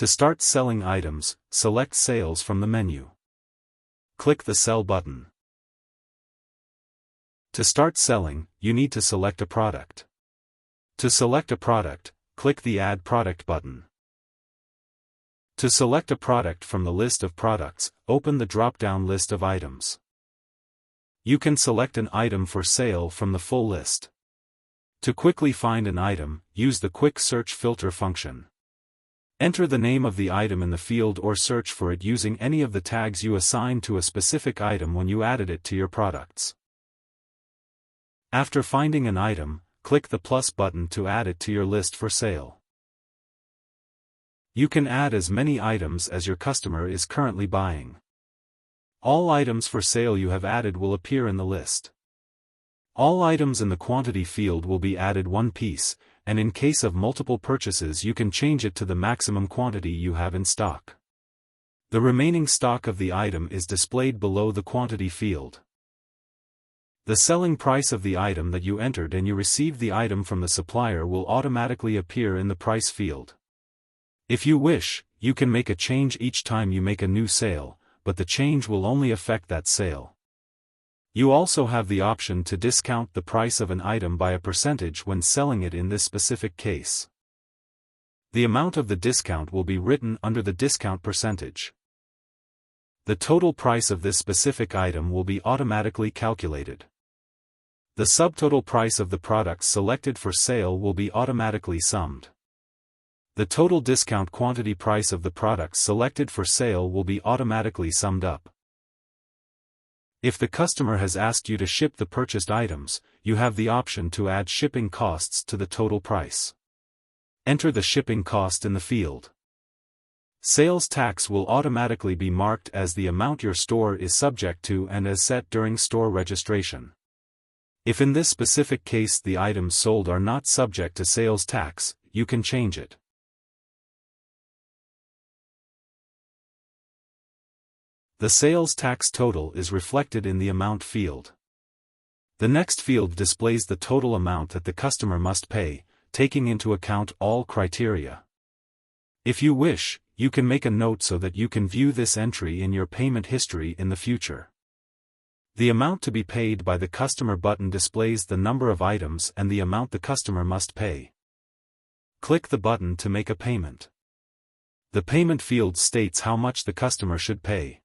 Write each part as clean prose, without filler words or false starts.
To start selling items, select Sales from the menu. Click the Sell button. To start selling, you need to select a product. To select a product, click the Add Product button. To select a product from the list of products, open the drop-down list of items. You can select an item for sale from the full list. To quickly find an item, use the Quick Search Filter function. Enter the name of the item in the field or search for it using any of the tags you assigned to a specific item when you added it to your products. After finding an item, click the plus button to add it to your list for sale. You can add as many items as your customer is currently buying. All items for sale you have added will appear in the list. All items in the quantity field will be added one piece, and in case of multiple purchases you can change it to the maximum quantity you have in stock. The remaining stock of the item is displayed below the quantity field. The selling price of the item that you entered and you received the item from the supplier will automatically appear in the price field. If you wish, you can make a change each time you make a new sale, but the change will only affect that sale. You also have the option to discount the price of an item by a percentage when selling it in this specific case. The amount of the discount will be written under the discount percentage. The total price of this specific item will be automatically calculated. The subtotal price of the products selected for sale will be automatically summed. The total discount quantity price of the products selected for sale will be automatically summed up. If the customer has asked you to ship the purchased items, you have the option to add shipping costs to the total price. Enter the shipping cost in the field. Sales tax will automatically be marked as the amount your store is subject to and as set during store registration. If in this specific case the items sold are not subject to sales tax, you can change it. The sales tax total is reflected in the amount field. The next field displays the total amount that the customer must pay, taking into account all criteria. If you wish, you can make a note so that you can view this entry in your payment history in the future. The amount to be paid by the customer button displays the number of items and the amount the customer must pay. Click the button to make a payment. The payment field states how much the customer should pay.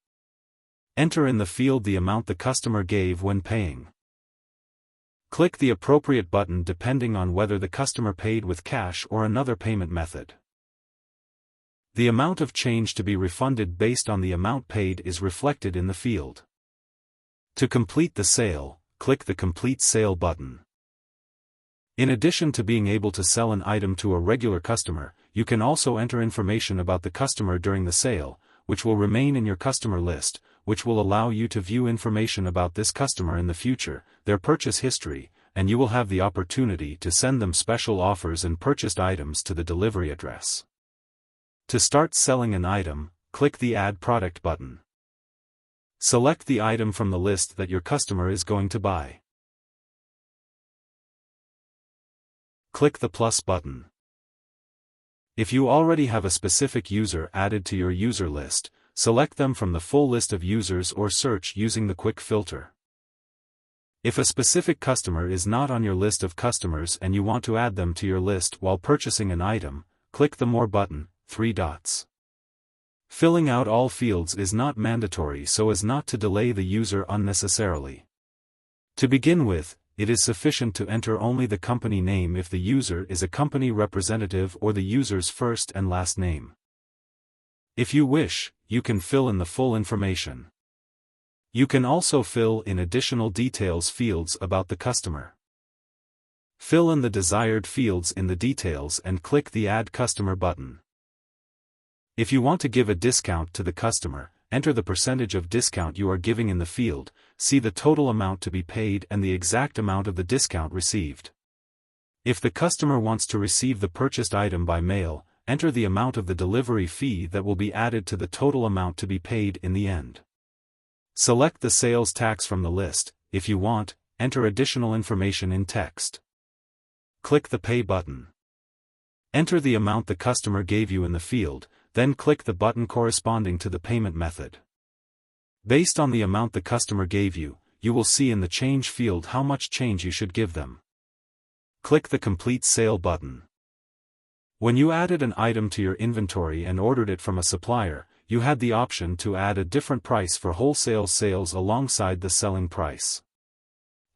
Enter in the field the amount the customer gave when paying. Click the appropriate button depending on whether the customer paid with cash or another payment method. The amount of change to be refunded based on the amount paid is reflected in the field. To complete the sale, click the Complete Sale button. In addition to being able to sell an item to a regular customer, you can also enter information about the customer during the sale, which will remain in your customer list, which will allow you to view information about this customer in the future, their purchase history, and you will have the opportunity to send them special offers and purchased items to the delivery address. To start selling an item, click the Add Product button. Select the item from the list that your customer is going to buy. Click the plus button. If you already have a specific user added to your user list, select them from the full list of users or search using the quick filter. If a specific customer is not on your list of customers and you want to add them to your list while purchasing an item, click the More button, 3 dots. Filling out all fields is not mandatory so as not to delay the user unnecessarily. To begin with, it is sufficient to enter only the company name if the user is a company representative or the user's first and last name. If you wish, you can fill in the full information. You can also fill in additional details fields about the customer. Fill in the desired fields in the details and click the Add Customer button. If you want to give a discount to the customer, enter the percentage of discount you are giving in the field, see the total amount to be paid and the exact amount of the discount received. If the customer wants to receive the purchased item by mail, enter the amount of the delivery fee that will be added to the total amount to be paid in the end. Select the sales tax from the list. If you want, enter additional information in text. Click the Pay button. Enter the amount the customer gave you in the field. Then click the button corresponding to the payment method. Based on the amount the customer gave you, you will see in the change field how much change you should give them. Click the Complete Sale button. When you added an item to your inventory and ordered it from a supplier, you had the option to add a different price for wholesale sales alongside the selling price.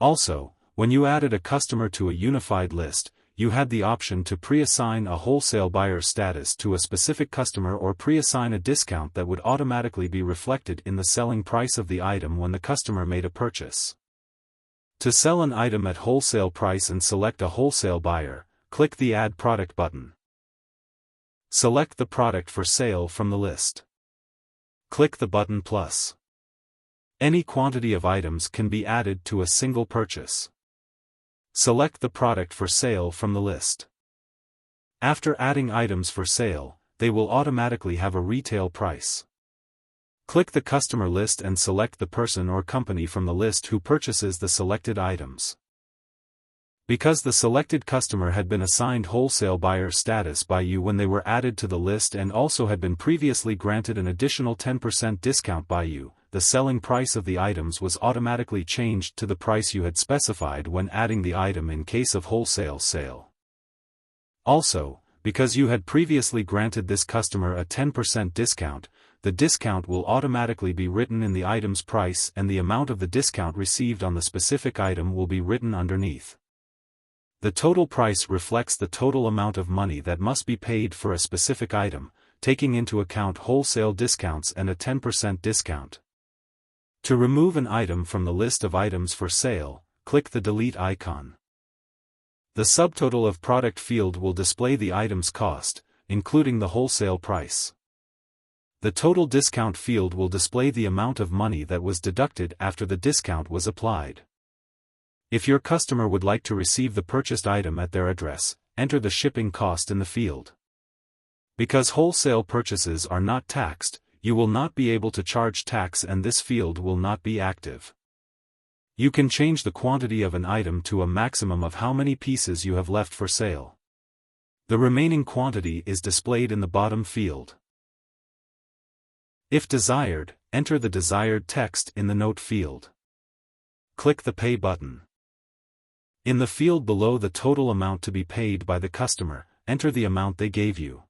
Also, when you added a customer to a unified list, you had the option to pre-assign a wholesale buyer status to a specific customer or pre-assign a discount that would automatically be reflected in the selling price of the item when the customer made a purchase. To sell an item at wholesale price and select a wholesale buyer, click the Add Product button. Select the product for sale from the list. Click the button Plus. Any quantity of items can be added to a single purchase. Select the product for sale from the list. After adding items for sale, they will automatically have a retail price. Click the customer list and select the person or company from the list who purchases the selected items. Because the selected customer had been assigned wholesale buyer status by you when they were added to the list and also had been previously granted an additional 10% discount by you, the selling price of the items was automatically changed to the price you had specified when adding the item in case of wholesale sale. Also, because you had previously granted this customer a 10% discount, the discount will automatically be written in the item's price and the amount of the discount received on the specific item will be written underneath. The total price reflects the total amount of money that must be paid for a specific item, taking into account wholesale discounts and a 10% discount. To remove an item from the list of items for sale, click the Delete icon. The subtotal of product field will display the item's cost, including the wholesale price. The total discount field will display the amount of money that was deducted after the discount was applied. If your customer would like to receive the purchased item at their address, enter the shipping cost in the field. Because wholesale purchases are not taxed, you will not be able to charge tax and this field will not be active. You can change the quantity of an item to a maximum of how many pieces you have left for sale. The remaining quantity is displayed in the bottom field. If desired, enter the desired text in the note field. Click the Pay button. In the field below the total amount to be paid by the customer, enter the amount they gave you.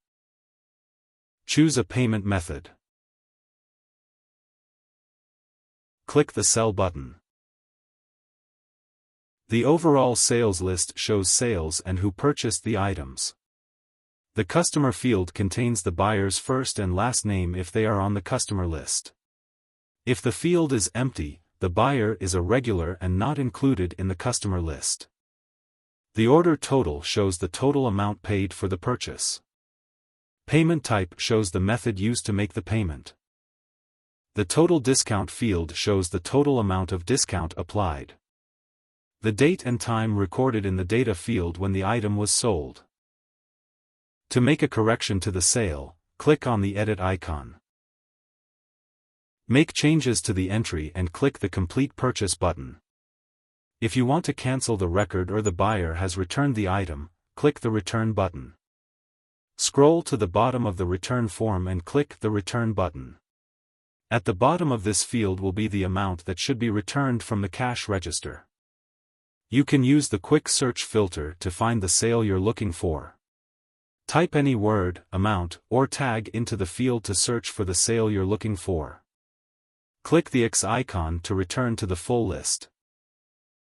Choose a payment method. Click the Sell button. The overall sales list shows sales and who purchased the items. The customer field contains the buyer's first and last name if they are on the customer list. If the field is empty, the buyer is a regular and not included in the customer list. The order total shows the total amount paid for the purchase. Payment type shows the method used to make the payment. The total discount field shows the total amount of discount applied. The date and time recorded in the data field when the item was sold. To make a correction to the sale, click on the Edit icon. Make changes to the entry and click the Complete Purchase button. If you want to cancel the record or the buyer has returned the item, click the Return button. Scroll to the bottom of the return form and click the Return button. At the bottom of this field will be the amount that should be returned from the cash register. You can use the quick search filter to find the sale you're looking for. Type any word, amount, or tag into the field to search for the sale you're looking for. Click the X icon to return to the full list.